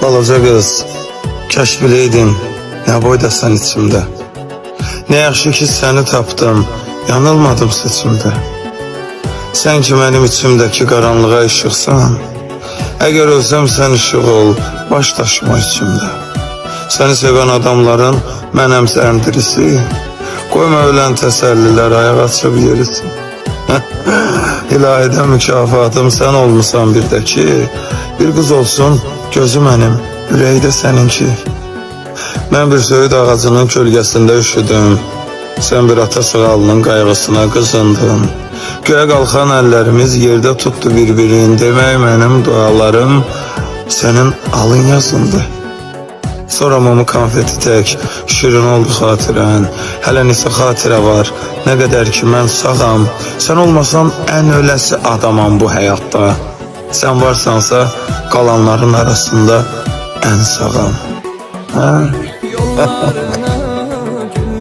Balaca qız, kaş biləydin, nə boydasan içimdə. Nə yaxşı ki səni tapdım, yanılmadım seçimdə. Sən ki mənim içimdəki qaranlığa işıqsan, əgər ölsəm sən işıq ol, baş daşıma içimdə. Səni sevən adamların mənəm səndirisi, qoyma ölən təsəllilər ayaq açıb yerisin. İlahidə mükafatım sən olmusan bir də ki, bir qız olsun gözü mənim, ürəyi də səninki. Mən bir söyüd ağacının kölgəsində üşüdüm, sən bir ata sığalının qayğısına qızındın. Göğe qalxan əllərimiz yerdə tutdu bir-birin, demək mənim dualarım sənin alın yazındı. Sonra mumu konfeti tək, şirin oldu xatirən, hələ nesə xatirə var, nə qədər ki mən sağam, sən olmasan ən öləsi adamam bu həyatda. Sən varsansa qalanların arasında ən sağam. Hə?